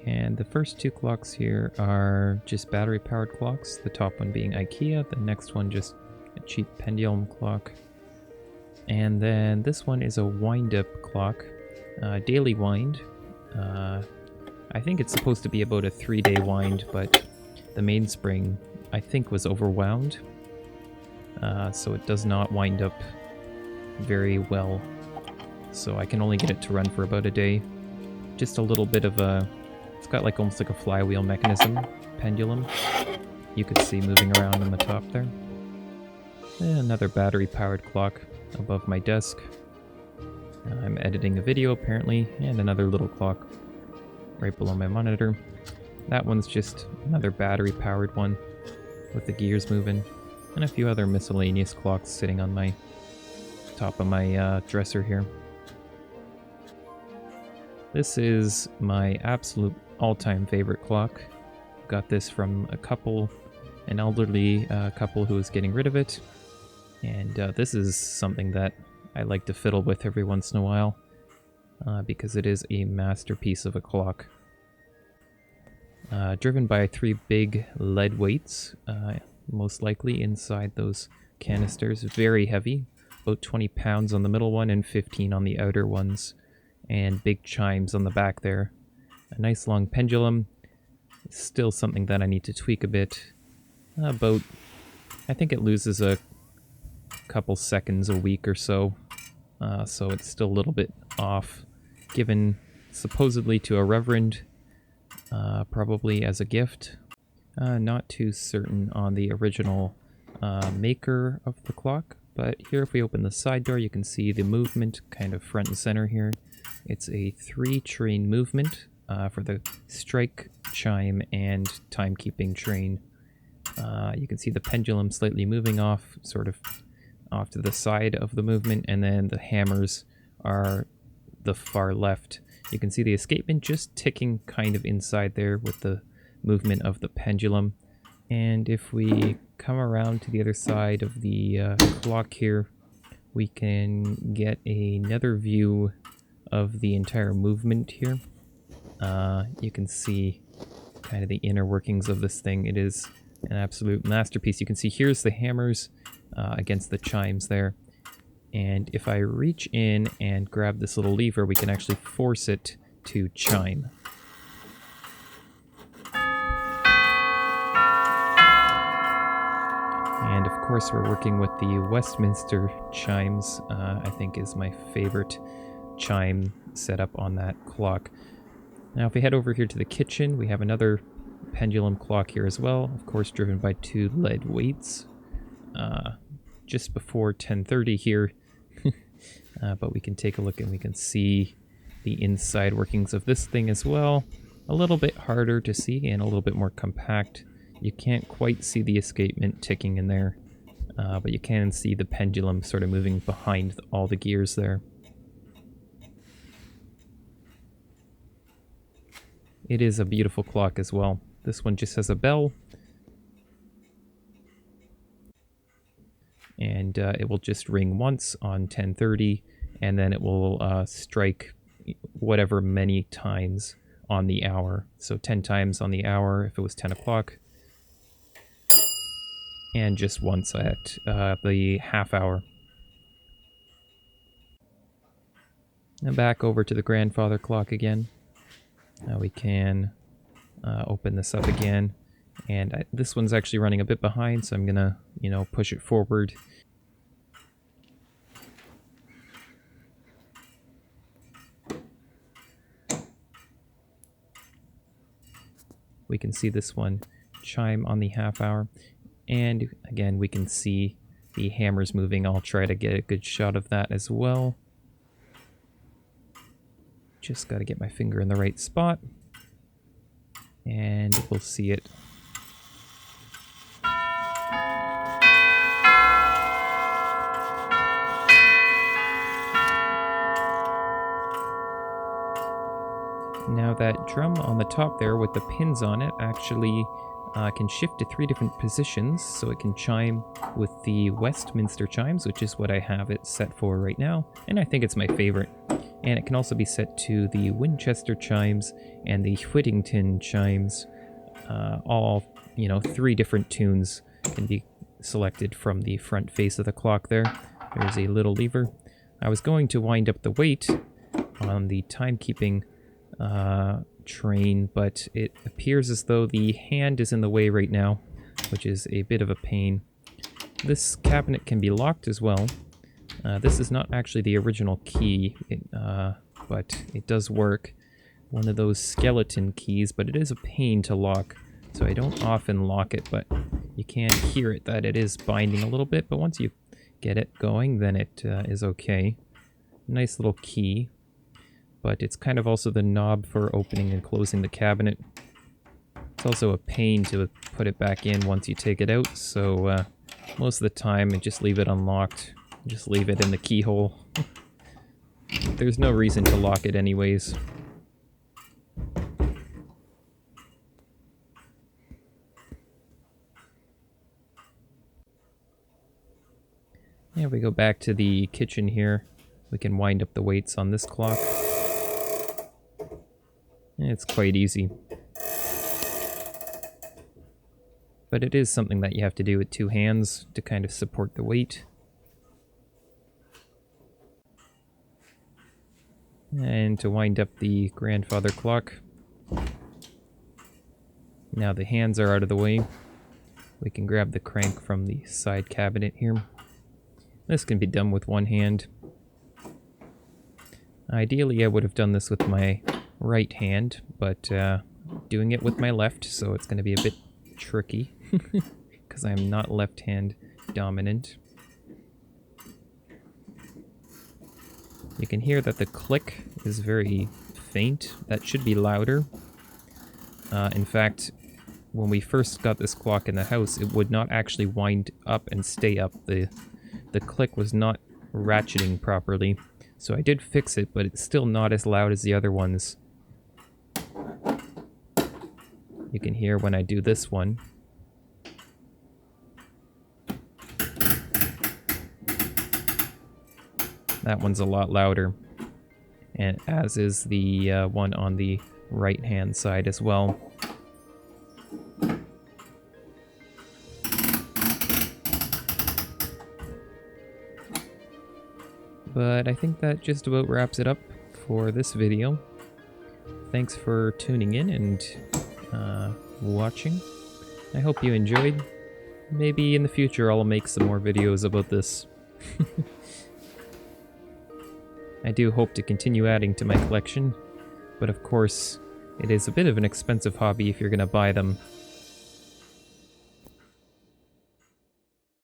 And the first two clocks here are just battery-powered clocks, the top one being IKEA, the next one just a cheap pendulum clock. And then this one is a wind-up clock, daily wind. I think it's supposed to be about a 3-day wind, but the mainspring, I think, was overwound. So it does not wind up very well. So I can only get it to run for about a day. Just a little bit of a... It's got like almost like a flywheel mechanism, pendulum. You could see moving around on the top there. And another battery-powered clock above my desk. I'm editing a video apparently, and another little clock right below my monitor. That one's just another battery-powered one with the gears moving, and a few other miscellaneous clocks sitting on my top of my dresser here. This is my absolute all-time favorite clock. Got this from an elderly couple who was getting rid of it. And this is something that I like to fiddle with every once in a while, because it is a masterpiece of a clock. Driven by 3 big lead weights, most likely inside those canisters. Very heavy, about 20 pounds on the middle one and 15 on the outer ones. And big chimes on the back there. A nice long pendulum. Still something that I need to tweak a bit. I think it loses a couple seconds a week or so. So it's still a little bit off. Given supposedly to a reverend, probably as a gift. Not too certain on the original maker of the clock. But here if we open the side door, you can see the movement kind of front and center here. It's a 3-train movement for the strike, chime, and timekeeping train. You can see the pendulum slightly moving off, sort of off to the side of the movement, and then the hammers are the far left. You can see the escapement just ticking kind of inside there with the movement of the pendulum. And if we come around to the other side of the clock here, we can get another view of the entire movement here. You can see kind of the inner workings of this thing. It is an absolute masterpiece. You can see here's the hammers against the chimes there. And if I reach in and grab this little lever, we can actually force it to chime. And of course we're working with the Westminster chimes, I think is my favorite chime setup on that clock. Now if we head over here to the kitchen, we have another pendulum clock here as well, of course driven by 2 lead weights. Just before 10:30 here, but we can take a look and we can see the inside workings of this thing as well. A little bit harder to see and a little bit more compact. You can't quite see the escapement ticking in there, but you can see the pendulum sort of moving behind all the gears there. It is a beautiful clock as well. This one just has a bell. And it will just ring once on 10:30, and then it will strike whatever many times on the hour. So 10 times on the hour if it was 10 o'clock. And just once at the half hour. And back over to the grandfather clock again. Now we can open this up again. And this one's actually running a bit behind, so I'm gonna, push it forward. We can see this one chime on the half hour. And again, we can see the hammers moving. I'll try to get a good shot of that as well. Just got to get my finger in the right spot. And we'll see it. Now that drum on the top there with the pins on it actually can shift to 3 different positions, so it can chime with the Westminster chimes, which is what I have it set for right now, and I think it's my favorite. And it can also be set to the Winchester chimes and the Whittington chimes. All, 3 different tunes can be selected from the front face of the clock there. There's a little lever. I was going to wind up the weight on the timekeeping train, but it appears as though the hand is in the way right now, which is a bit of a pain. This cabinet can be locked as well. This is not actually the original key, but it does work. One of those skeleton keys, but it is a pain to lock, so I don't often lock it, but you can hear it that it is binding a little bit, but once you get it going, then it is okay. Nice little key, but it's kind of also the knob for opening and closing the cabinet. It's also a pain to put it back in once you take it out, so most of the time I just leave it unlocked. Just leave it in the keyhole. There's no reason to lock it anyways. Yeah, we go back to the kitchen here. We can wind up the weights on this clock. It's quite easy. But it is something that you have to do with 2 hands to kind of support the weight. And to wind up the grandfather clock. Now the hands are out of the way. We can grab the crank from the side cabinet here. This can be done with 1 hand. Ideally I would have done this with my right hand, but doing it with my left, so it's going to be a bit tricky, because I'm not left-hand dominant. You can hear that the click is very faint. That should be louder. In fact, when we first got this clock in the house, it would not actually wind up and stay up. The click was not ratcheting properly. So I did fix it, but it's still not as loud as the other ones. You can hear when I do this one. That one's a lot louder, and as is the one on the right-hand side as well. But I think that just about wraps it up for this video. Thanks for tuning in and watching. I hope you enjoyed. Maybe in the future I'll make some more videos about this. I do hope to continue adding to my collection, but of course, it is a bit of an expensive hobby if you're going to buy them.